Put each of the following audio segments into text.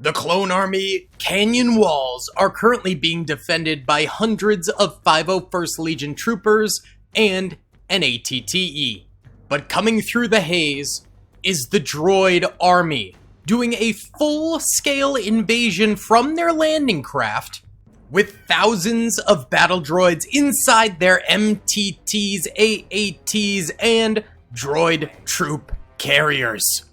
The Clone Army canyon walls are currently being defended by hundreds of 501st Legion troopers and an ATTE. But coming through the haze is the Droid Army, doing a full-scale invasion from their landing craft with thousands of battle droids inside their MTTs, AATs, and droid troop carriers.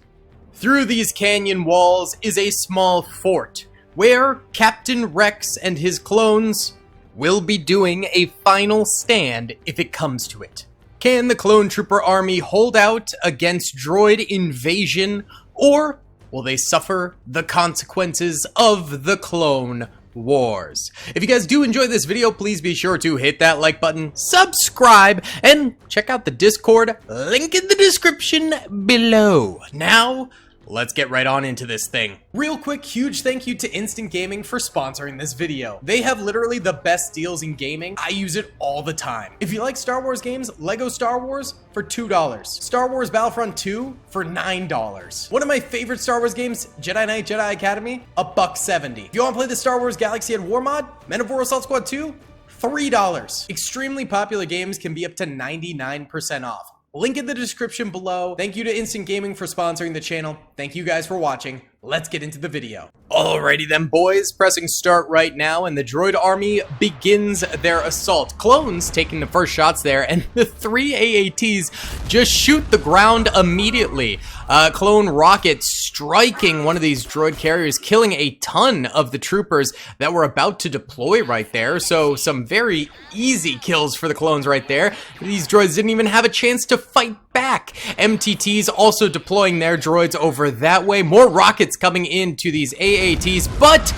Through these canyon walls is a small fort, where Captain Rex and his clones will be doing a final stand if it comes to it. Can the Clone Trooper Army hold out against droid invasion, or will they suffer the consequences of the Clone Wars? If you guys do enjoy this video, please be sure to hit that like button, subscribe, and check out the Discord, link in the description below. Now, let's get right on into this thing. Real quick, huge thank you to Instant Gaming for sponsoring this video. They have literally the best deals in gaming. I use it all the time. If you like Star Wars games, Lego Star Wars for $2. Star Wars Battlefront 2 for $9. One of my favorite Star Wars games, Jedi Knight Jedi Academy, $1.70. If you want to play the Star Wars Galaxy at War mod, Men of War Assault Squad 2, $3. Extremely popular games can be up to 99% off. Link in the description below. Thank you to Instant Gaming for sponsoring the channel. Thank you guys for watching. Let's get into the video. Alrighty then, boys. Pressing start right now, and the Droid Army begins their assault. Clones taking the first shots there, and the 3 AATs just shoot the ground immediately. Clone rocket striking one of these droid carriers, killing a ton of the troopers that were about to deploy right there. So some very easy kills for the clones right there. These droids didn't even have a chance to fight back. MTTs also deploying their droids over that way. More rockets coming into these AATs, but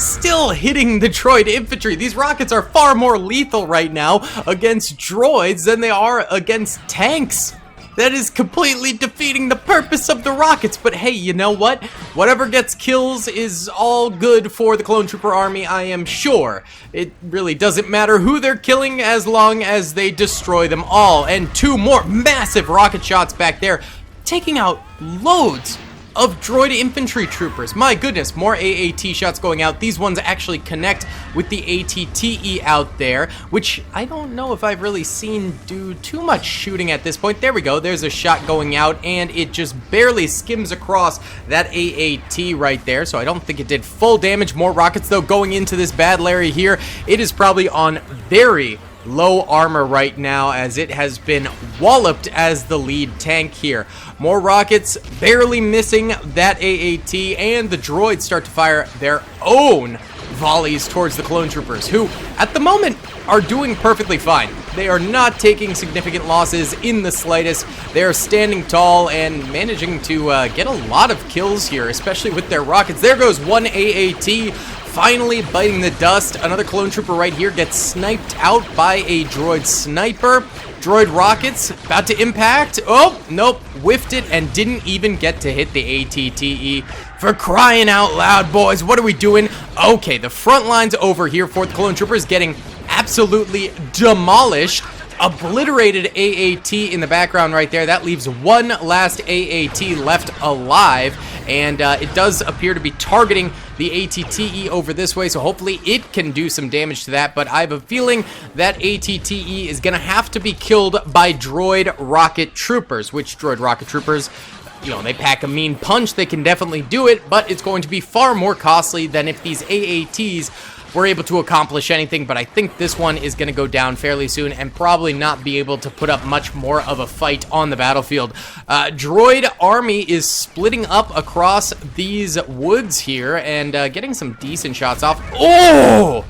still hitting the droid infantry. These rockets are far more lethal right now against droids than they are against tanks. That is completely defeating the purpose of the rockets. But hey, you know what? Whatever gets kills is all good for the Clone Trooper Army, I am sure. It really doesn't matter who they're killing as long as they destroy them all. And 2 more massive rocket shots back there, taking out loads of droid infantry troopers. My goodness, more AAT shots going out. These ones actually connect with the ATTE out there, which I don't know if I've really seen do too much shooting at this point. There we go. There's a shot going out, and it just barely skims across that AAT right there, so I don't think it did full damage. More rockets, though, going into this battle area here. It is probably on very low armor right now, as it has been walloped as the lead tank here. More rockets barely missing that AAT, and the droids start to fire their own volleys towards the clone troopers, who at the moment are doing perfectly fine. They are not taking significant losses in the slightest. They are standing tall and managing to get a lot of kills here, especially with their rockets. There goes one AAT, finally biting the dust. Another clone trooper right here gets sniped out by a droid sniper. Droid rockets about to impact. Oh, nope, whiffed it and didn't even get to hit the ATTE. For crying out loud, boys, what are we doing? Okay, the front line's over here for the clone troopers, getting absolutely demolished. Obliterated AAT in the background right there. That leaves one last AAT left alive, and it does appear to be targeting the ATTE over this way, so hopefully it can do some damage to that. But I have a feeling that ATTE is going to have to be killed by droid rocket troopers, which droid rocket troopers, you know, they pack a mean punch. They can definitely do it, but it's going to be far more costly than if these AATs were able to accomplish anything. But I think this one is going to go down fairly soon and probably not be able to put up much more of a fight on the battlefield. Droid Army is splitting up across these woods here and getting some decent shots off. Oh!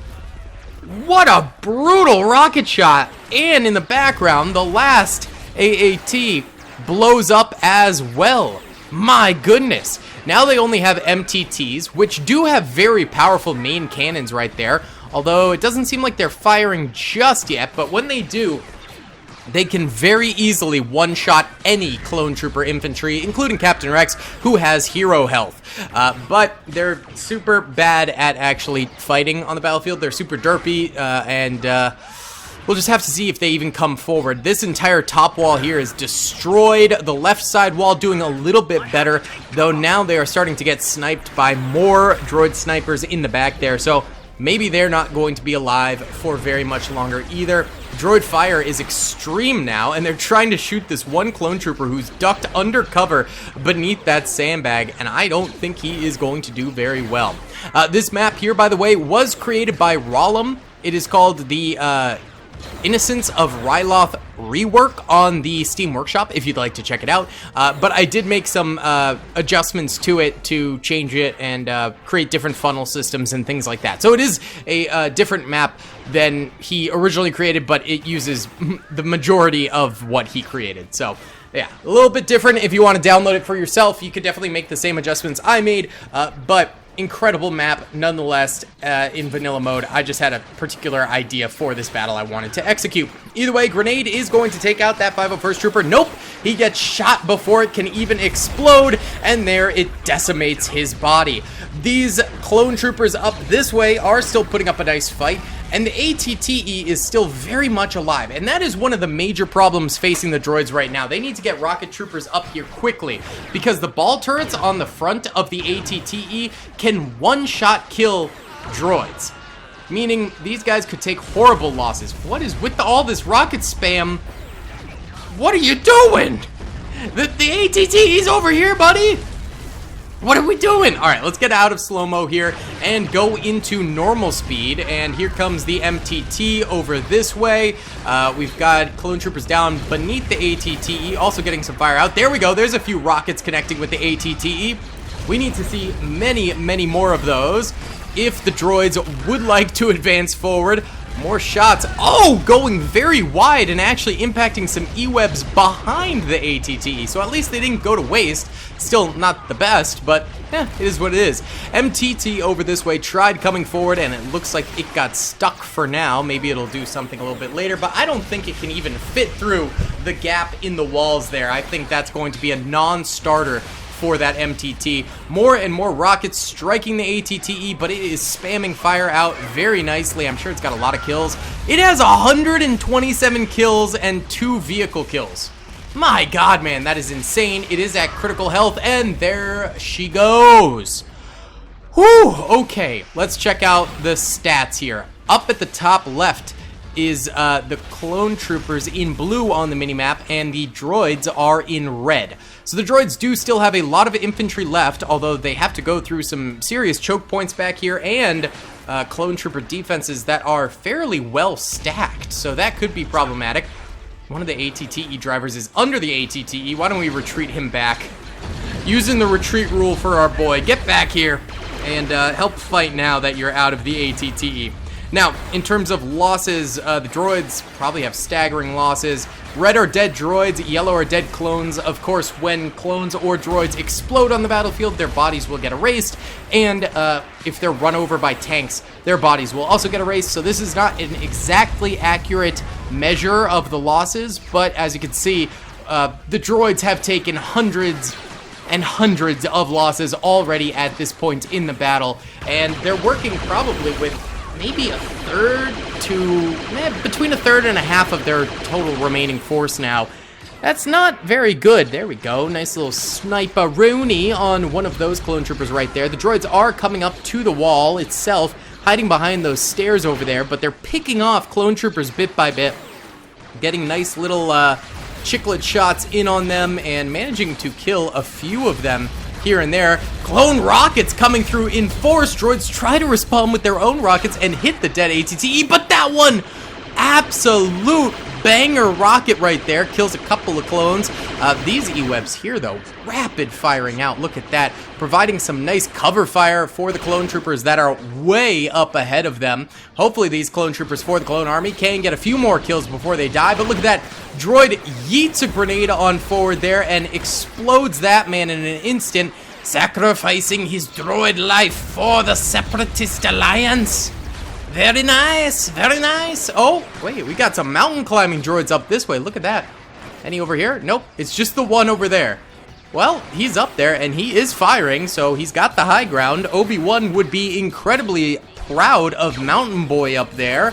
What a brutal rocket shot! And in the background, the last AAT blows up as well. My goodness. Now they only have MTTs, which do have very powerful main cannons right there, although it doesn't seem like they're firing just yet. But when they do, they can very easily one-shot any clone trooper infantry, including Captain Rex, who has hero health. But they're super bad at actually fighting on the battlefield. They're super derpy, and We'll just have to see if they even come forward. This entire top wall here is destroyed. The left side wall doing a little bit better, though now they are starting to get sniped by more droid snipers in the back there. So maybe they're not going to be alive for very much longer either. Droid fire is extreme now, and they're trying to shoot this one clone trooper who's ducked under cover beneath that sandbag, and I don't think he is going to do very well. This map here, by the way, was created by Rollum. It is called the Innocence of Ryloth rework on the Steam Workshop, if you'd like to check it out. But I did make some adjustments to it to change it and create different funnel systems and things like that. So it is a different map than he originally created, but it uses the majority of what he created. So yeah, a little bit different. If you want to download it for yourself, you could definitely make the same adjustments I made, but incredible map nonetheless in vanilla mode. I just had a particular idea for this battle I wanted to execute. Either way, Grenade is going to take out that 501st Trooper. Nope, he gets shot before it can even explode, and there it decimates his body. These clone troopers up this way are still putting up a nice fight, and the ATTE is still very much alive, and that is one of the major problems facing the droids right now. They need to get rocket troopers up here quickly, because the ball turrets on the front of the ATTE can one-shot kill droids, meaning these guys could take horrible losses. What is with all this rocket spam? What are you doing? The ATTE's over here, buddy! What are we doing? All right, let's get out of slow-mo here and go into normal speed. And here comes the MTT over this way. We've got clone troopers down beneath the ATTE, also getting some fire out. There we go. There's a few rockets connecting with the ATTE. We need to see many, many more of those if the droids would like to advance forward. More shots. Oh, going very wide and actually impacting some E-webs behind the ATTE. So at least they didn't go to waste. Still not the best, but it is what it is. MTT over this way tried coming forward, and it looks like it got stuck for now. Maybe it'll do something a little bit later, but I don't think it can even fit through the gap in the walls there. I think that's going to be a non-starter for that MTT. More and more rockets striking the ATTE, but it is spamming fire out very nicely. I'm sure it's got a lot of kills. It has 127 kills and 2 vehicle kills. My god, man, that is insane. It is at critical health, and there she goes. Whew, okay, let's check out the stats here. Up at the top left is the clone troopers in blue on the minimap, and the droids are in red. So the droids do still have a lot of infantry left, although they have to go through some serious choke points back here, and clone trooper defenses that are fairly well stacked, so that could be problematic. One of the ATTE drivers is under the ATTE. Why don't we retreat him back? Using the retreat rule for our boy. Get back here and help fight now that you're out of the ATTE. Now, in terms of losses, the droids probably have staggering losses. Red are dead droids, yellow are dead clones. Of course, when clones or droids explode on the battlefield, their bodies will get erased. And if they're run over by tanks, their bodies will also get erased. So this is not an exactly accurate measure of the losses, but as you can see, the droids have taken hundreds and hundreds of losses already at this point in the battle. And they're working probably with maybe a third to between a third and a half of their total remaining force now. That's not very good. There we go. Nice little sniper-rooney on one of those clone troopers right there. The droids are coming up to the wall itself, hiding behind those stairs over there, but they're picking off clone troopers bit by bit, getting nice little chiclet shots in on them and managing to kill a few of them here and there. Clone rockets coming through in force. Droids try to respond with their own rockets and hit the dead ATTE, but that one, absolute banger rocket right there, kills a couple of clones. These E-webs here, though, rapid firing out. Look at that, providing some nice cover fire for the clone troopers that are way up ahead of them. Hopefully these clone troopers for the clone army can get a few more kills before they die, but look at that. Droid yeets a grenade on forward there and explodes that man in an instant, sacrificing his droid life for the Separatist Alliance. Very nice, very nice. Oh, wait, we got some mountain climbing droids up this way. Look at that. Any over here? Nope, it's just the one over there. Well, he's up there and he is firing, so he's got the high ground. Obi-Wan would be incredibly proud of Mountain Boy up there.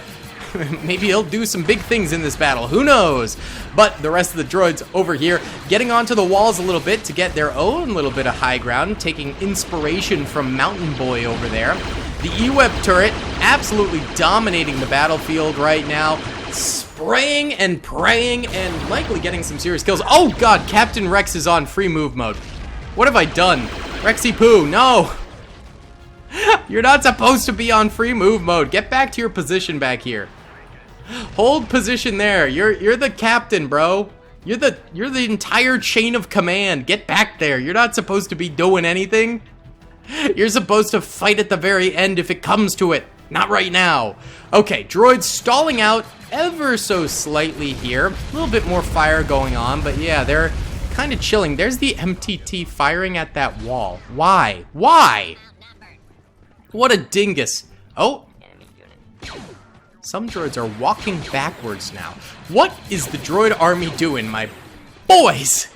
maybe he'll do some big things in this battle. Who knows? But the rest of the droids over here getting onto the walls a little bit to get their own little bit of high ground, taking inspiration from Mountain Boy over there. The E-Web turret absolutely dominating the battlefield right now, spraying and praying and likely getting some serious kills. Oh god, Captain Rex is on free move mode. What have I done? Rexy Poo, no! You're not supposed to be on free move mode. Get back to your position back here. Hold position there. You're the captain, bro. You're the entire chain of command. Get back there. You're not supposed to be doing anything. You're supposed to fight at the very end if it comes to it. Not right now. Okay, droids stalling out ever so slightly here. A little bit more fire going on, but yeah, they're kind of chilling. There's the MTT firing at that wall. Why? Why? What a dingus. Oh. Some droids are walking backwards now. What is the droid army doing, my boys?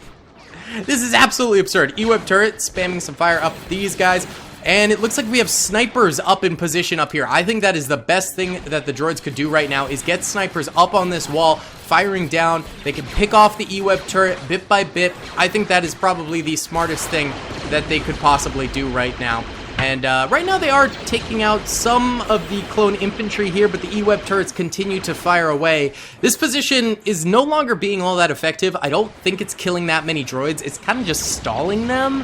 This is absolutely absurd. E-Web turret spamming some fire up these guys. And it looks like we have snipers up in position up here. I think that is the best thing that the droids could do right now is get snipers up on this wall, firing down. They can pick off the E-Web turret bit by bit. I think that is probably the smartest thing that they could possibly do right now. And right now they are taking out some of the clone infantry here, but the E-Web turrets continue to fire away. This position is no longer being all that effective. I don't think it's killing that many droids. It's kind of just stalling them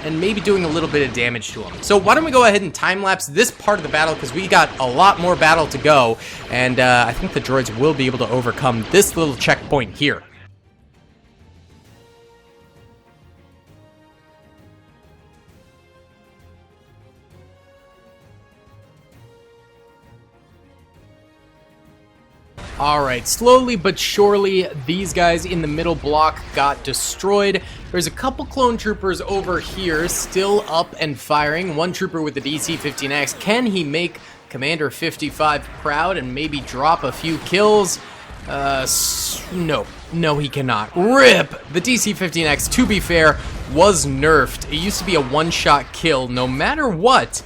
and maybe doing a little bit of damage to them. So why don't we go ahead and time-lapse this part of the battle, because we got a lot more battle to go, and I think the droids will be able to overcome this little checkpoint here. Alright, slowly but surely, these guys in the middle block got destroyed. There's a couple clone troopers over here still up and firing. One trooper with the DC-15X. Can he make Commander 55 proud and maybe drop a few kills? No. No, he cannot. RIP! The DC-15X, to be fair, was nerfed. It used to be a one-shot kill no matter what.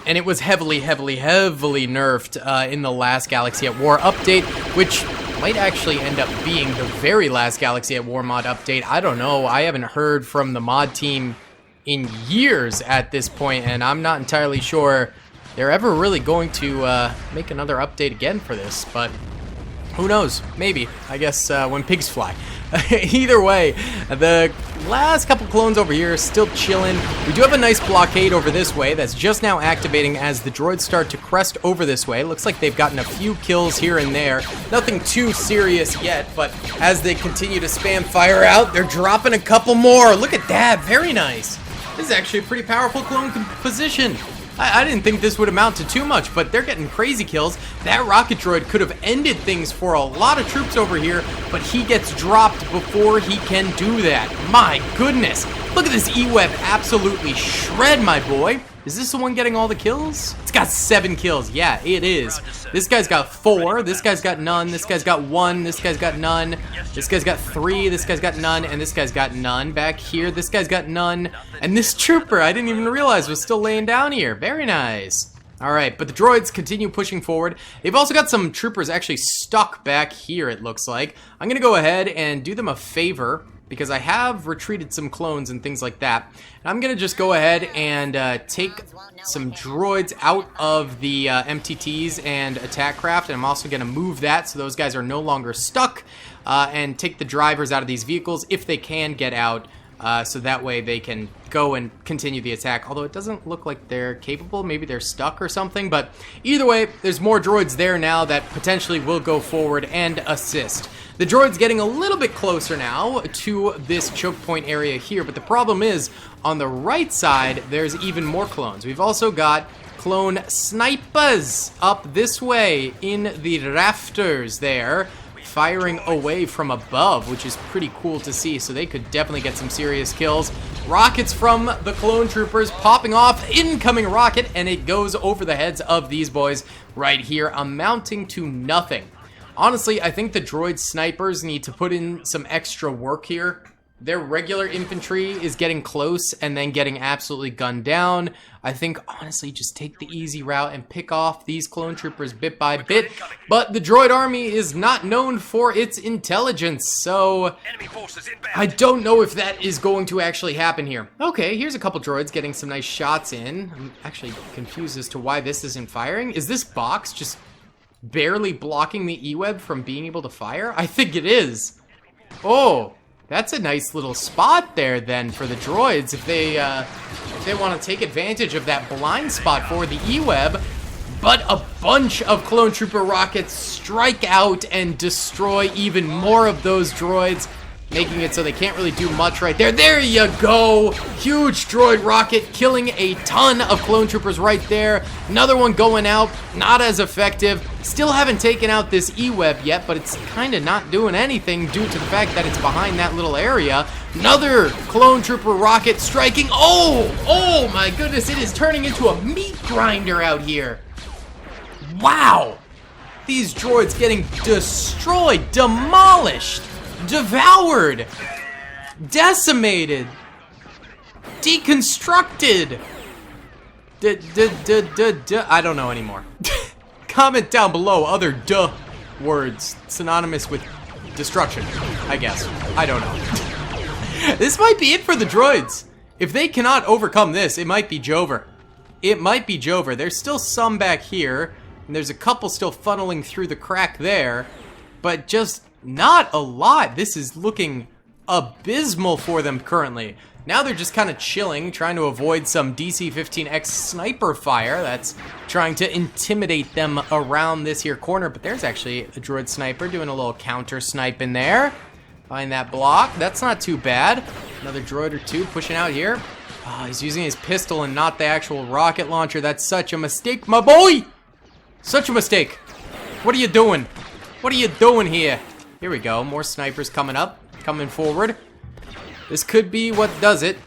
And it was heavily nerfed in the last Galaxy at War update, which might actually end up being the very last Galaxy at War mod update. I don't know. I haven't heard from the mod team in years at this point, and I'm not entirely sure they're ever really going to make another update again for this, but who knows? Maybe. I guess when pigs fly. Either way, the last couple clones over here are still chilling. We do have a nice blockade over this way that's just now activating as the droids start to crest over this way. Looks like they've gotten a few kills here and there. Nothing too serious yet, but as they continue to spam fire out, they're dropping a couple more. Look at that. Very nice. This is actually a pretty powerful clone position. I didn't think this would amount to too much, but they're getting crazy kills. That rocket droid could have ended things for a lot of troops over here, but he gets dropped before he can do that. My goodness. Look at this E-Web absolutely shred, my boy. Is this the one getting all the kills? It's got 7 kills. Yeah, it is. This guy's got 4. This guy's got none. This guy's got 1. This guy's got none. This guy's got 3. This guy's got none. And this guy's got none. Back here, this guy's got none. And this trooper, I didn't even realize, was still laying down here. Very nice. Alright, but the droids continue pushing forward. They've also got some troopers actually stuck back here, it looks like. I'm going to go ahead and do them a favor, because I have retreated some clones and things like that. And I'm going to just go ahead and take some droids out of the MTTs and attack craft, and I'm also going to move that so those guys are no longer stuck, and take the drivers out of these vehicles if they can get out, so that way they can go and continue the attack, although it doesn't look like they're capable. Maybe they're stuck or something, but either way, there's more droids there now that potentially will go forward and assist. The droid's getting a little bit closer now to this choke point area here, but the problem is, on the right side, there's even more clones. We've also got clone snipers up this way in the rafters there, firing away from above, which is pretty cool to see, so they could definitely get some serious kills. Rockets from the clone troopers popping off, incoming rocket, and it goes over the heads of these boys right here, amounting to nothing. Honestly, I think the droid snipers need to put in some extra work here. Their regular infantry is getting close and then getting absolutely gunned down. I think, honestly, just take the easy route and pick off these clone troopers bit by bit. But the droid army is not known for its intelligence, so I don't know if that is going to actually happen here. Okay, here's a couple droids getting some nice shots in. I'm actually confused as to why this isn't firing. Is this box just barely blocking the E-web from being able to fire? I think it is. Oh, that's a nice little spot there then for the droids if they want to take advantage of that blind spot for the E-web. But a bunch of clone trooper rockets strike out and destroy even more of those droids, making it so they can't really do much right there. There you go! Huge droid rocket killing a ton of clone troopers right there. Another one going out, not as effective. Still haven't taken out this E-web yet, but it's kind of not doing anything due to the fact that it's behind that little area. Another clone trooper rocket striking. Oh my goodness, it is turning into a meat grinder out here. Wow! These droids getting destroyed, demolished, devoured, decimated, deconstructed. I don't know anymore. Comment down below other duh words synonymous with destruction, I guess. I don't know. This might be it for the droids. If they cannot overcome this, it might be Jover. It might be Jover. There's still some back here, and there's a couple still funneling through the crack there, but just not a lot. This is looking abysmal for them currently. Now they're just kind of chilling, trying to avoid some DC-15X sniper fire that's trying to intimidate them around this here corner. But there's actually a droid sniper doing a little counter snipe in there. Find that block. That's not too bad. Another droid or two pushing out here. Oh, he's using his pistol and not the actual rocket launcher. That's such a mistake, my boy! Such a mistake. What are you doing? What are you doing here? Here we go. More snipers coming up, coming forward. This could be what does it.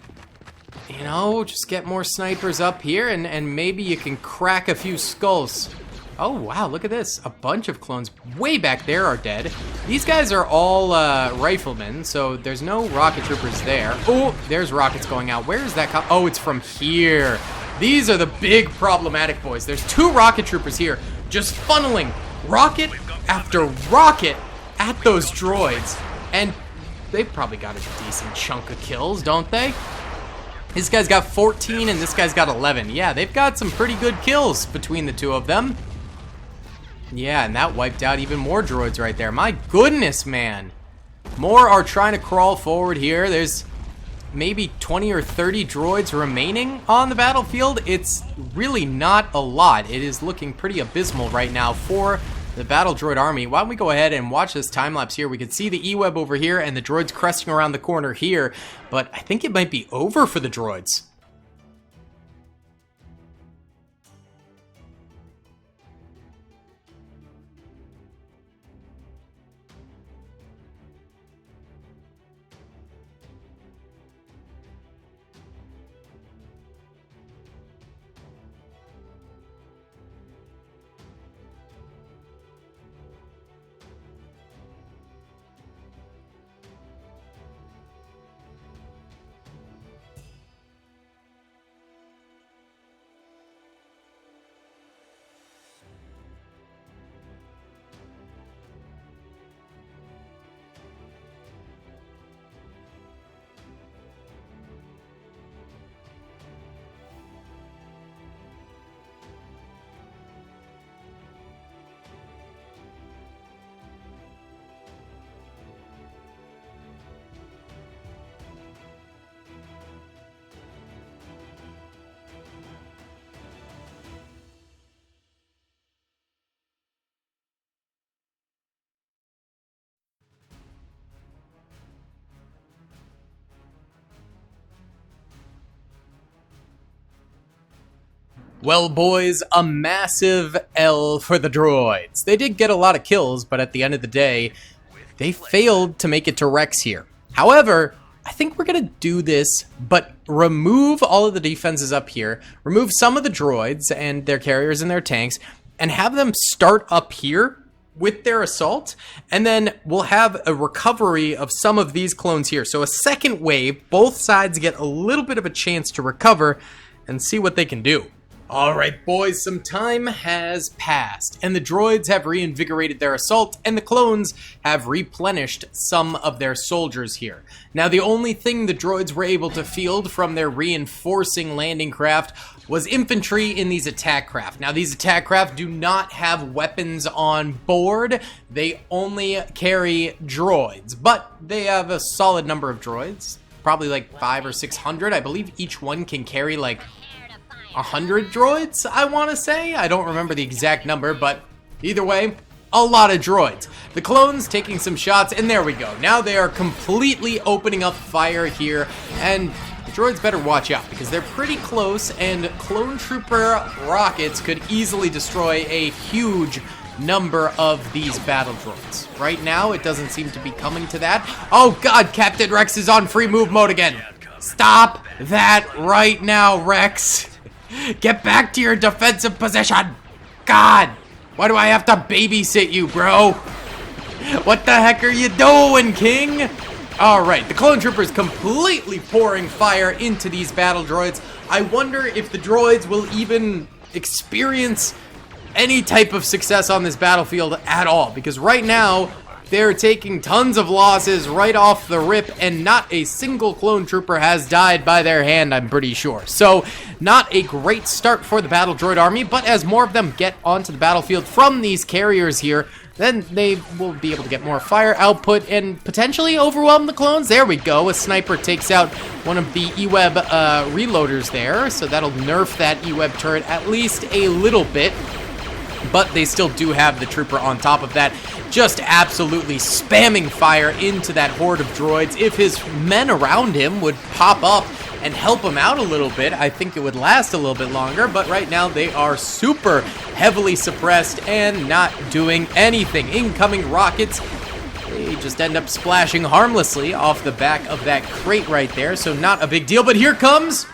You know, just get more snipers up here and maybe you can crack a few skulls. Oh, wow, look at this. A bunch of clones way back there are dead. These guys are all riflemen, so there's no rocket troopers there. Oh, there's rockets going out. Where is that oh, it's from here. These are the big problematic boys. There's two rocket troopers here just funneling rocket after rocket at those droids. And they've probably got a decent chunk of kills, don't they? This guy's got 14 and this guy's got 11. Yeah, they've got some pretty good kills between the two of them. Yeah, and that wiped out even more droids right there. My goodness, man. More are trying to crawl forward here. There's maybe 20 or 30 droids remaining on the battlefield. It's really not a lot. It is looking pretty abysmal right now for the battle droid army. Why don't we go ahead and watch this time lapse here? We can see the E-web over here and the droids cresting around the corner here, but I think it might be over for the droids. Well, boys, a massive L for the droids. They did get a lot of kills, but at the end of the day, they failed to make it to Rex here. However, I think we're going to do this, but remove all of the defenses up here, remove some of the droids and their carriers and their tanks, and have them start up here with their assault, and then we'll have a recovery of some of these clones here. So a second wave, both sides get a little bit of a chance to recover and see what they can do. Alright boys, some time has passed, and the droids have reinvigorated their assault, and the clones have replenished some of their soldiers here. Now the only thing the droids were able to field from their reinforcing landing craft was infantry in these attack craft. Now these attack craft do not have weapons on board, they only carry droids, but they have a solid number of droids, probably like 500 or 600. I believe each one can carry like 100 droids, I want to say. I don't remember the exact number, but either way, a lot of droids. The clones taking some shots, and there we go. Now they are completely opening up fire here, and the droids better watch out because they're pretty close, and clone trooper rockets could easily destroy a huge number of these battle droids. Right now, it doesn't seem to be coming to that. Oh god, Captain Rex is on free move mode again. Stop that right now, Rex. Get back to your defensive position! God! Why do I have to babysit you, bro? What the heck are you doing, King? Alright, the clone troopers completely pouring fire into these battle droids. I wonder if the droids will even experience any type of success on this battlefield at all. Because right now, they're taking tons of losses right off the rip, and not a single clone trooper has died by their hand, I'm pretty sure. So, not a great start for the battle droid army, but as more of them get onto the battlefield from these carriers here, then they will be able to get more fire output and potentially overwhelm the clones. There we go. A sniper takes out one of the E-Web reloaders there, so that'll nerf that E-Web turret at least a little bit. But they still do have the trooper on top of that, just absolutely spamming fire into that horde of droids. If his men around him would pop up and help him out a little bit, I think it would last a little bit longer, but right now they are super heavily suppressed and not doing anything. Incoming rockets, they just end up splashing harmlessly off the back of that crate right there, so not a big deal, but here comes...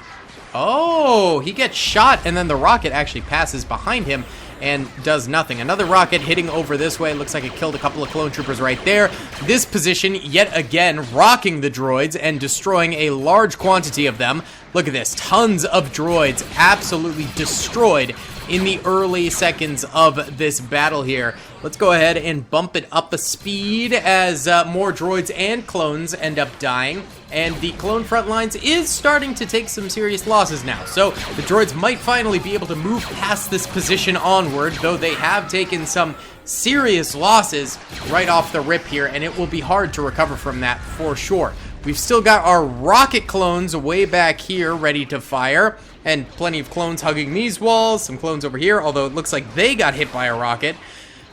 Oh, he gets shot, and then the rocket actually passes behind him and does nothing. Another rocket hitting over this way. Looks like it killed a couple of clone troopers right there. This position, yet again, rocking the droids and destroying a large quantity of them. Look at this. Tons of droids absolutely destroyed in the early seconds of this battle here. Let's go ahead and bump it up a speed as more droids and clones end up dying. And the clone front lines is starting to take some serious losses now. So the droids might finally be able to move past this position onward, though they have taken some serious losses right off the rip here, and it will be hard to recover from that for sure. We've still got our rocket clones way back here ready to fire, and plenty of clones hugging these walls, some clones over here, although it looks like they got hit by a rocket.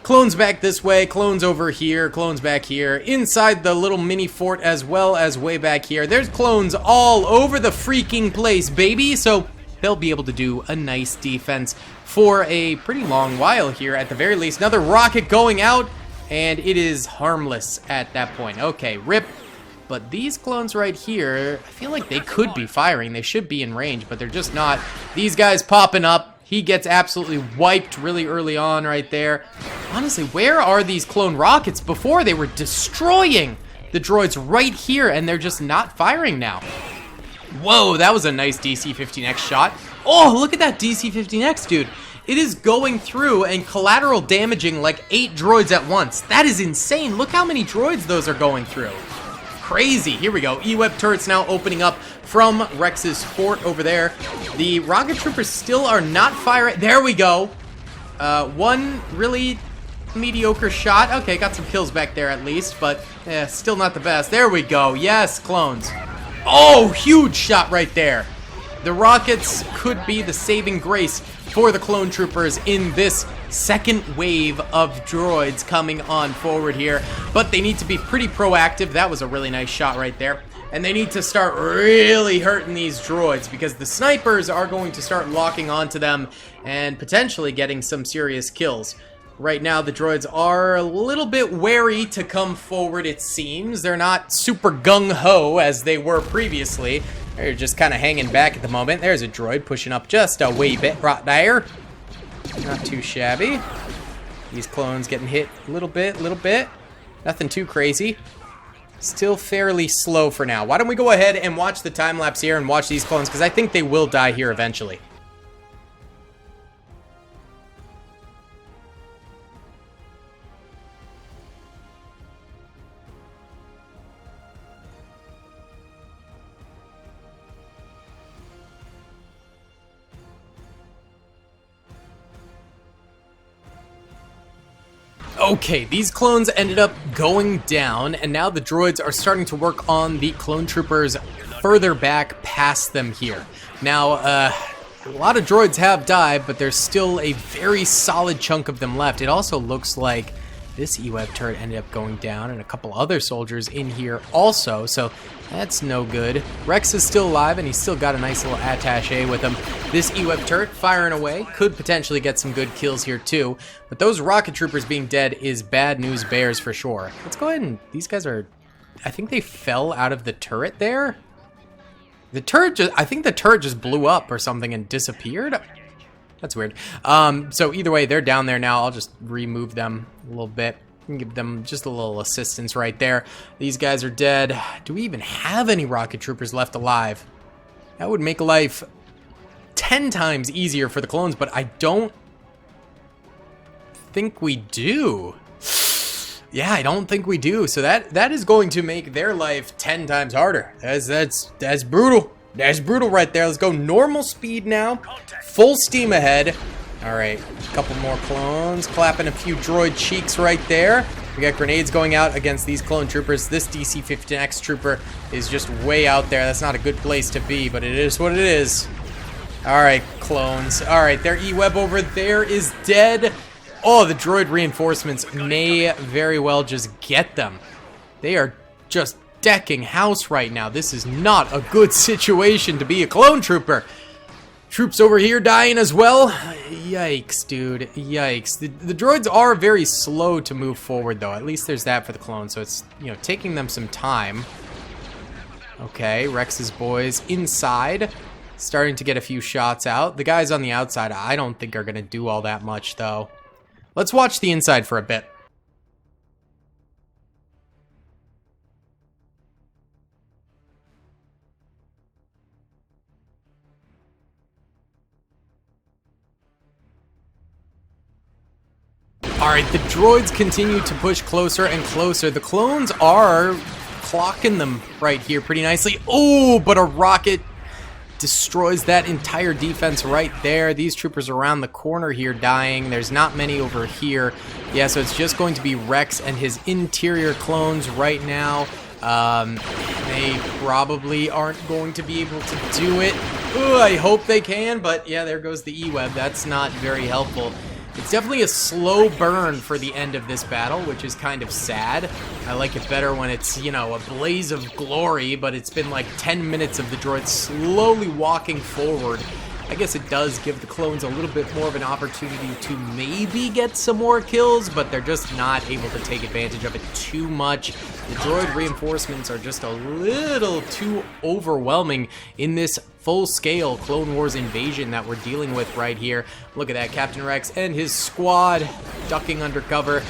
Clones back this way, clones over here, clones back here, inside the little mini fort as well as way back here. There's clones all over the freaking place, baby, so they'll be able to do a nice defense for a pretty long while here at the very least. Another rocket going out, and it is harmless at that point. Okay, rip. But these clones right here, I feel like they could be firing. They should be in range, but they're just not. These guys popping up. He gets absolutely wiped really early on right there. Honestly, where are these clone rockets? Before they were destroying the droids right here, and they're just not firing now. Whoa, that was a nice DC-15X shot. Oh, look at that DC-15X, dude. It is going through and collateral damaging like 8 droids at once. That is insane. Look how many droids those are going through. Crazy. Here we go. E-Web turrets now opening up from Rex's fort over there. The rocket troopers still are not firing. There we go. One really mediocre shot. Okay, got some kills back there at least, but still not the best. There we go. Yes, clones. Oh, huge shot right there. The rockets could be the saving grace for the clone troopers in this second wave of droids coming on forward here, but they need to be pretty proactive. That was a really nice shot right there, and they need to start really hurting these droids because the snipers are going to start locking onto them and potentially getting some serious kills. Right now the droids are a little bit wary to come forward, it seems. They're not super gung-ho as they were previously. They're just kind of hanging back at the moment. There's a droid pushing up just a wee bit right there. Not too shabby. These clones getting hit a little bit, Nothing too crazy. Still fairly slow for now. Why don't we go ahead and watch the time lapse here and watch these clones, because I think they will die here eventually. Okay, these clones ended up going down, and now the droids are starting to work on the clone troopers further back past them here. Now, a lot of droids have died, but there's still a very solid chunk of them left. It also looks like this E-Web turret ended up going down, and a couple other soldiers in here also, so that's no good. Rex is still alive, and he's still got a nice little attaché with him. This E-Web turret firing away could potentially get some good kills here too, but those rocket troopers being dead is bad news bears for sure. Let's go ahead and, these guys are, I think they fell out of the turret there. The turret just, I think the turret just blew up or something and disappeared. That's weird. So either way, they're down there now. I'll just remove them a little bit and give them just a little assistance right there. These guys are dead. Do we even have any rocket troopers left alive? That would make life 10 times easier for the clones, but I don't think we do. Yeah, I don't think we do. So that is going to make their life 10 times harder. That's brutal. That's brutal right there. Let's go normal speed now. Full steam ahead. All right, a couple more clones. Clapping a few droid cheeks right there. We got grenades going out against these clone troopers. This DC-15X trooper is just way out there. That's not a good place to be, but it is what it is. All right, clones. All right, their E-Web over there is dead. Oh, the droid reinforcements may very well just get them. They are just decking house right now. This is not a good situation to be a clone trooper. Troops over here dying as well. Yikes, dude. Yikes. The droids are very slow to move forward, though. At least there's that for the clones, so it's, you know, taking them some time. Okay, Rex's boys inside. Starting to get a few shots out. The guys on the outside, I don't think are going to do all that much, though. Let's watch the inside for a bit. Alright, the droids continue to push closer and closer. The clones are clocking them right here pretty nicely. Oh, but a rocket destroys that entire defense right there. These troopers around the corner here dying. There's not many over here. Yeah, so it's just going to be Rex and his interior clones right now. They probably aren't going to be able to do it. Ooh, I hope they can, but yeah, there goes the E-Web. That's not very helpful. It's definitely a slow burn for the end of this battle, which is kind of sad. I like it better when it's, you know, a blaze of glory, but it's been like 10 minutes of the droids slowly walking forward. I guess it does give the clones a little bit more of an opportunity to maybe get some more kills, but they're just not able to take advantage of it too much. The droid reinforcements are just a little too overwhelming in this full-scale Clone Wars invasion that we're dealing with right here. Look at that, Captain Rex and his squad ducking under cover.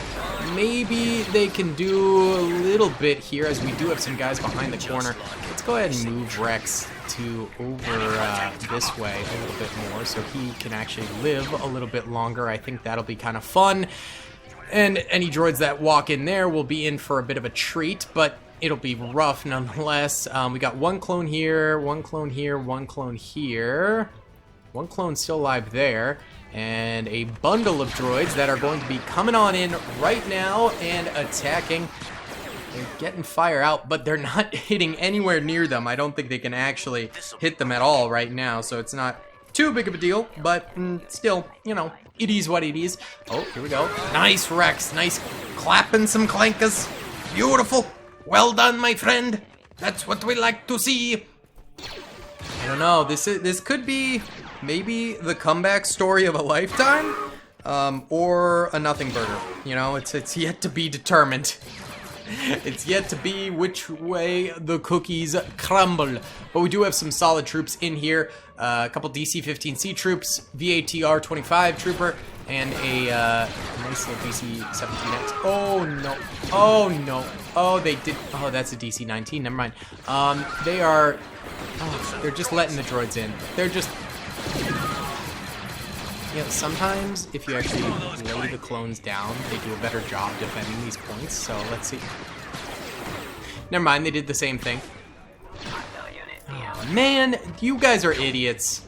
Maybe they can do a little bit here, as we do have some guys behind the corner. Let's go ahead and move Rex to over this way a little bit more so he can actually live a little bit longer. I think that'll be kind of fun. And any droids that walk in there will be in for a bit of a treat, but it'll be rough nonetheless. We got one clone here, one clone here, one clone here. One clone still alive there. And a bundle of droids that are going to be coming on in right now and attacking. They're getting fire out, but they're not hitting anywhere near them. I don't think they can actually hit them at all right now, so it's not too big of a deal, but still, you know, it is what it is. Oh, here we go. Nice, Rex. Nice clapping some clankers. Beautiful. Well done, my friend. That's what we like to see. I don't know. This could be maybe the comeback story of a lifetime, or a nothing burger. You know, it's yet to be determined. It's yet to be which way the cookies crumble. But we do have some solid troops in here. A couple DC-15C troops, VATR-25 trooper, And a nice little DC-17X. Oh, no. Oh, no. Oh, they did. Oh, that's a DC-19. Never mind. They are... Oh, they're just letting the droids in. They're just... Yeah, sometimes if you actually lay the clones down, they do a better job defending these points. So let's see. Never mind, they did the same thing. Oh, man, you guys are idiots.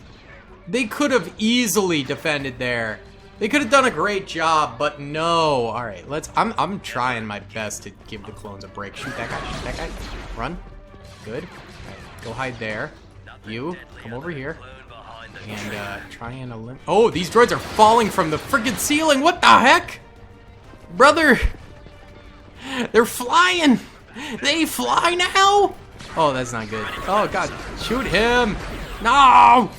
They could have easily defended there. They could have done a great job, but no. All right, let's. I'm trying my best to give the clones a break. Shoot that guy. Shoot that guy. Run. Good. All right, go hide there. You come over here. And try and eliminate. Oh, these droids are falling from the freaking ceiling. What the heck? Brother. They're flying. They fly now? Oh, that's not good. Oh, God. Shoot him. No.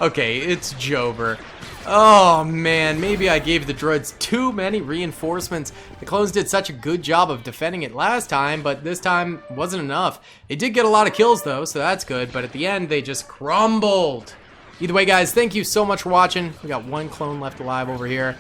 Okay, it's Jover. Oh, man. Maybe I gave the droids too many reinforcements. The clones did such a good job of defending it last time, but this time wasn't enough. They did get a lot of kills, though, so that's good. But at the end, they just crumbled. Either way, guys, thank you so much for watching. We got one clone left alive over here.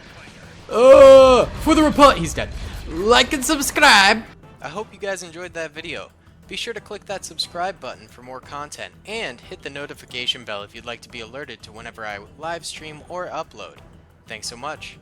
For the Republic. He's dead. Like and subscribe. I hope you guys enjoyed that video. Be sure to click that subscribe button for more content, and hit the notification bell if you'd like to be alerted to whenever I live stream or upload. Thanks so much.